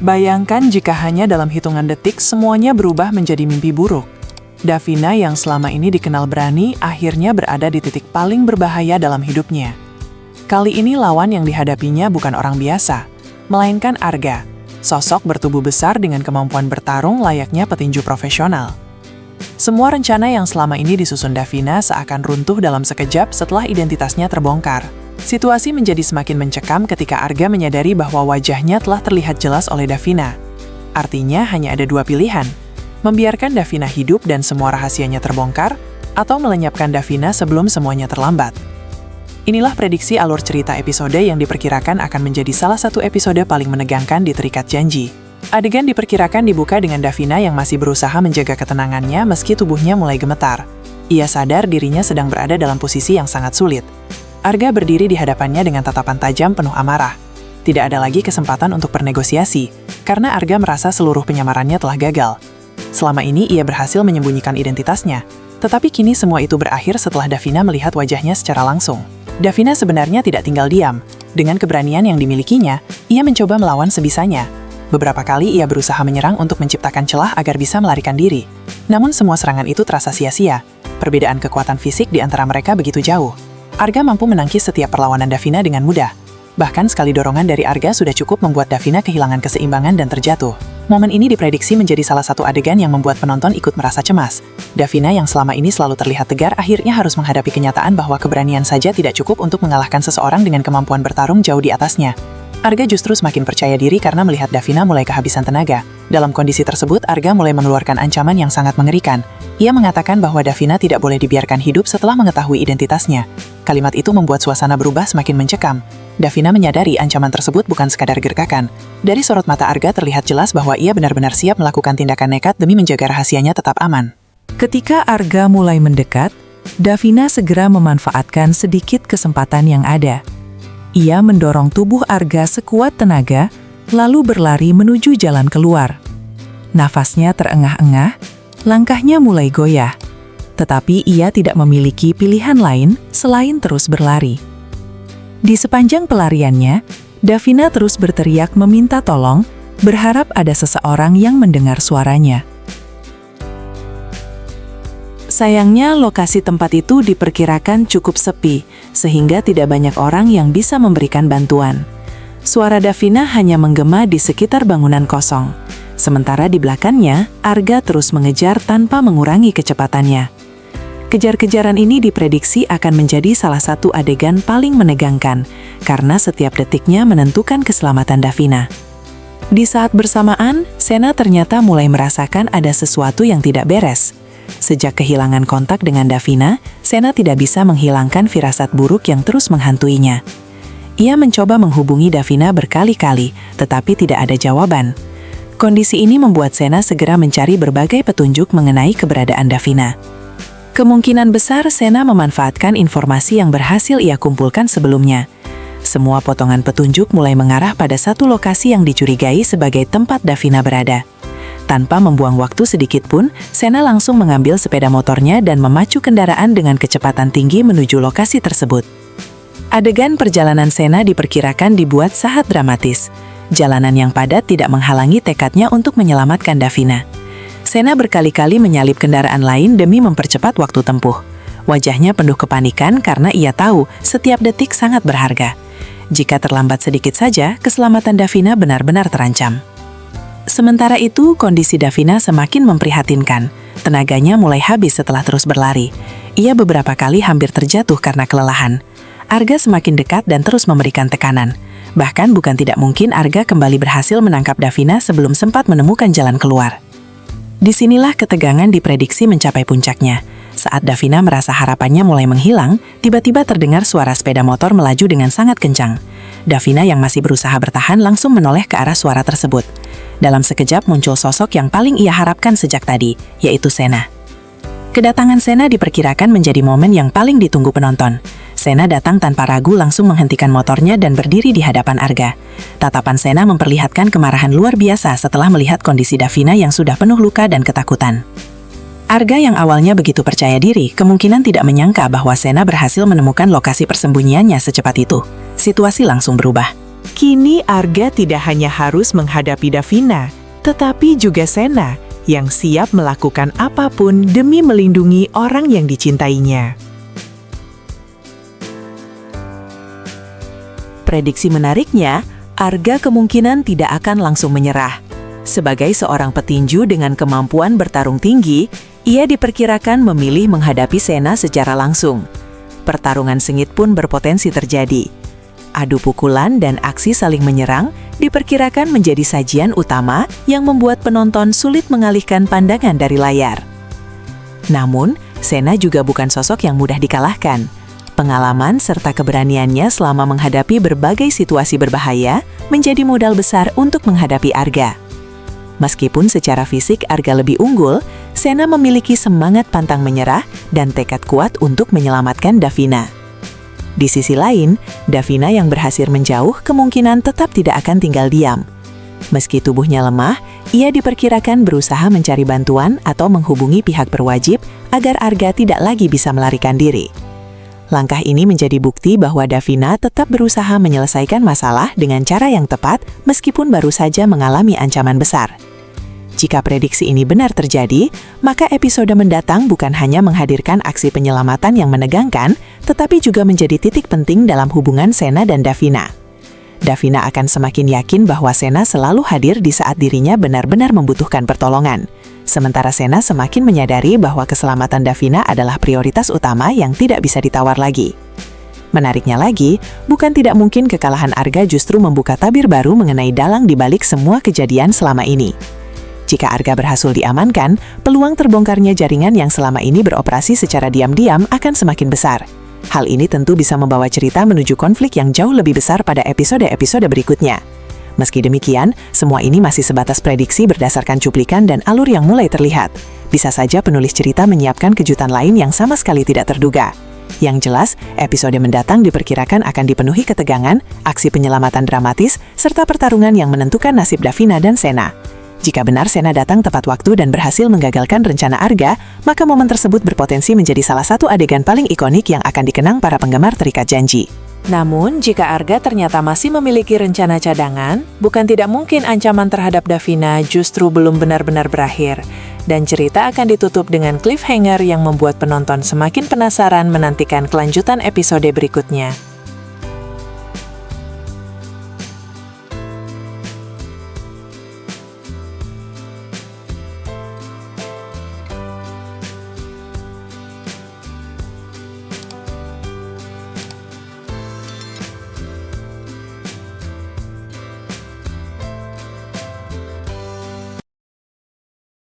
Bayangkan jika hanya dalam hitungan detik semuanya berubah menjadi mimpi buruk. Davina yang selama ini dikenal berani akhirnya berada di titik paling berbahaya dalam hidupnya. Kali ini lawan yang dihadapinya bukan orang biasa, melainkan Arga, sosok bertubuh besar dengan kemampuan bertarung layaknya petinju profesional. Semua rencana yang selama ini disusun Davina seakan runtuh dalam sekejap setelah identitasnya terbongkar. Situasi menjadi semakin mencekam ketika Arga menyadari bahwa wajahnya telah terlihat jelas oleh Davina. Artinya hanya ada dua pilihan, membiarkan Davina hidup dan semua rahasianya terbongkar, atau melenyapkan Davina sebelum semuanya terlambat. Inilah prediksi alur cerita episode yang diperkirakan akan menjadi salah satu episode paling menegangkan di Terikat Janji. Adegan diperkirakan dibuka dengan Davina yang masih berusaha menjaga ketenangannya meski tubuhnya mulai gemetar. Ia sadar dirinya sedang berada dalam posisi yang sangat sulit. Arga berdiri di hadapannya dengan tatapan tajam penuh amarah. Tidak ada lagi kesempatan untuk bernegosiasi, karena Arga merasa seluruh penyamarannya telah gagal. Selama ini ia berhasil menyembunyikan identitasnya, tetapi kini semua itu berakhir setelah Davina melihat wajahnya secara langsung. Davina sebenarnya tidak tinggal diam. Dengan keberanian yang dimilikinya, ia mencoba melawan sebisanya. Beberapa kali ia berusaha menyerang untuk menciptakan celah agar bisa melarikan diri. Namun semua serangan itu terasa sia-sia. Perbedaan kekuatan fisik di antara mereka begitu jauh. Arga mampu menangkis setiap perlawanan Davina dengan mudah. Bahkan sekali dorongan dari Arga sudah cukup membuat Davina kehilangan keseimbangan dan terjatuh. Momen ini diprediksi menjadi salah satu adegan yang membuat penonton ikut merasa cemas. Davina yang selama ini selalu terlihat tegar akhirnya harus menghadapi kenyataan bahwa keberanian saja tidak cukup untuk mengalahkan seseorang dengan kemampuan bertarung jauh di atasnya. Arga justru semakin percaya diri karena melihat Davina mulai kehabisan tenaga. Dalam kondisi tersebut, Arga mulai mengeluarkan ancaman yang sangat mengerikan. Ia mengatakan bahwa Davina tidak boleh dibiarkan hidup setelah mengetahui identitasnya. Kalimat itu membuat suasana berubah semakin mencekam. Davina menyadari ancaman tersebut bukan sekadar gergakan. Dari sorot mata Arga terlihat jelas bahwa ia benar-benar siap melakukan tindakan nekat demi menjaga rahasianya tetap aman. Ketika Arga mulai mendekat, Davina segera memanfaatkan sedikit kesempatan yang ada. Ia mendorong tubuh Arga sekuat tenaga, lalu berlari menuju jalan keluar. Nafasnya terengah-engah, langkahnya mulai goyah. Tetapi ia tidak memiliki pilihan lain selain terus berlari. Di sepanjang pelariannya, Davina terus berteriak meminta tolong, berharap ada seseorang yang mendengar suaranya. Sayangnya, lokasi tempat itu diperkirakan cukup sepi, sehingga tidak banyak orang yang bisa memberikan bantuan. Suara Davina hanya menggema di sekitar bangunan kosong. Sementara di belakangnya, Arga terus mengejar tanpa mengurangi kecepatannya. Kejar-kejaran ini diprediksi akan menjadi salah satu adegan paling menegangkan, karena setiap detiknya menentukan keselamatan Davina. Di saat bersamaan, Sena ternyata mulai merasakan ada sesuatu yang tidak beres. Sejak kehilangan kontak dengan Davina, Sena tidak bisa menghilangkan firasat buruk yang terus menghantuinya. Ia mencoba menghubungi Davina berkali-kali, tetapi tidak ada jawaban. Kondisi ini membuat Sena segera mencari berbagai petunjuk mengenai keberadaan Davina. Kemungkinan besar Sena memanfaatkan informasi yang berhasil ia kumpulkan sebelumnya. Semua potongan petunjuk mulai mengarah pada satu lokasi yang dicurigai sebagai tempat Davina berada. Tanpa membuang waktu sedikit pun, Sena langsung mengambil sepeda motornya dan memacu kendaraan dengan kecepatan tinggi menuju lokasi tersebut. Adegan perjalanan Sena diperkirakan dibuat sangat dramatis. Jalanan yang padat tidak menghalangi tekadnya untuk menyelamatkan Davina. Sena berkali-kali menyalip kendaraan lain demi mempercepat waktu tempuh. Wajahnya penuh kepanikan karena ia tahu setiap detik sangat berharga. Jika terlambat sedikit saja, keselamatan Davina benar-benar terancam. Sementara itu, kondisi Davina semakin memprihatinkan. Tenaganya mulai habis setelah terus berlari. Ia beberapa kali hampir terjatuh karena kelelahan. Arga semakin dekat dan terus memberikan tekanan. Bahkan bukan tidak mungkin Arga kembali berhasil menangkap Davina sebelum sempat menemukan jalan keluar. Disinilah ketegangan diprediksi mencapai puncaknya. Saat Davina merasa harapannya mulai menghilang, tiba-tiba terdengar suara sepeda motor melaju dengan sangat kencang. Davina yang masih berusaha bertahan langsung menoleh ke arah suara tersebut. Dalam sekejap muncul sosok yang paling ia harapkan sejak tadi, yaitu Sena. Kedatangan Sena diperkirakan menjadi momen yang paling ditunggu penonton. Sena datang tanpa ragu langsung menghentikan motornya dan berdiri di hadapan Arga. Tatapan Sena memperlihatkan kemarahan luar biasa setelah melihat kondisi Davina yang sudah penuh luka dan ketakutan. Arga yang awalnya begitu percaya diri, kemungkinan tidak menyangka bahwa Sena berhasil menemukan lokasi persembunyiannya secepat itu. Situasi langsung berubah. Kini Arga tidak hanya harus menghadapi Davina, tetapi juga Sena yang siap melakukan apapun demi melindungi orang yang dicintainya. Prediksi menariknya, Arga kemungkinan tidak akan langsung menyerah. Sebagai seorang petinju dengan kemampuan bertarung tinggi, ia diperkirakan memilih menghadapi Sena secara langsung. Pertarungan sengit pun berpotensi terjadi. Adu pukulan dan aksi saling menyerang diperkirakan menjadi sajian utama yang membuat penonton sulit mengalihkan pandangan dari layar. Namun, Sena juga bukan sosok yang mudah dikalahkan. Pengalaman serta keberaniannya selama menghadapi berbagai situasi berbahaya menjadi modal besar untuk menghadapi Arga. Meskipun secara fisik Arga lebih unggul, Sena memiliki semangat pantang menyerah dan tekad kuat untuk menyelamatkan Davina. Di sisi lain, Davina yang berhasil menjauh kemungkinan tetap tidak akan tinggal diam. Meski tubuhnya lemah, ia diperkirakan berusaha mencari bantuan atau menghubungi pihak berwajib agar Arga tidak lagi bisa melarikan diri. Langkah ini menjadi bukti bahwa Davina tetap berusaha menyelesaikan masalah dengan cara yang tepat meskipun baru saja mengalami ancaman besar. Jika prediksi ini benar terjadi, maka episode mendatang bukan hanya menghadirkan aksi penyelamatan yang menegangkan, tetapi juga menjadi titik penting dalam hubungan Sena dan Davina. Davina akan semakin yakin bahwa Sena selalu hadir di saat dirinya benar-benar membutuhkan pertolongan. Sementara Sena semakin menyadari bahwa keselamatan Davina adalah prioritas utama yang tidak bisa ditawar lagi. Menariknya lagi, bukan tidak mungkin kekalahan Arga justru membuka tabir baru mengenai dalang di balik semua kejadian selama ini. Jika Arga berhasil diamankan, peluang terbongkarnya jaringan yang selama ini beroperasi secara diam-diam akan semakin besar. Hal ini tentu bisa membawa cerita menuju konflik yang jauh lebih besar pada episode-episode berikutnya. Meski demikian, semua ini masih sebatas prediksi berdasarkan cuplikan dan alur yang mulai terlihat. Bisa saja penulis cerita menyiapkan kejutan lain yang sama sekali tidak terduga. Yang jelas, episode mendatang diperkirakan akan dipenuhi ketegangan, aksi penyelamatan dramatis, serta pertarungan yang menentukan nasib Davina dan Sena. Jika benar Sena datang tepat waktu dan berhasil menggagalkan rencana Arga, maka momen tersebut berpotensi menjadi salah satu adegan paling ikonik yang akan dikenang para penggemar Terikat Janji. Namun, jika Arga ternyata masih memiliki rencana cadangan, bukan tidak mungkin ancaman terhadap Davina justru belum benar-benar berakhir. Dan cerita akan ditutup dengan cliffhanger yang membuat penonton semakin penasaran menantikan kelanjutan episode berikutnya.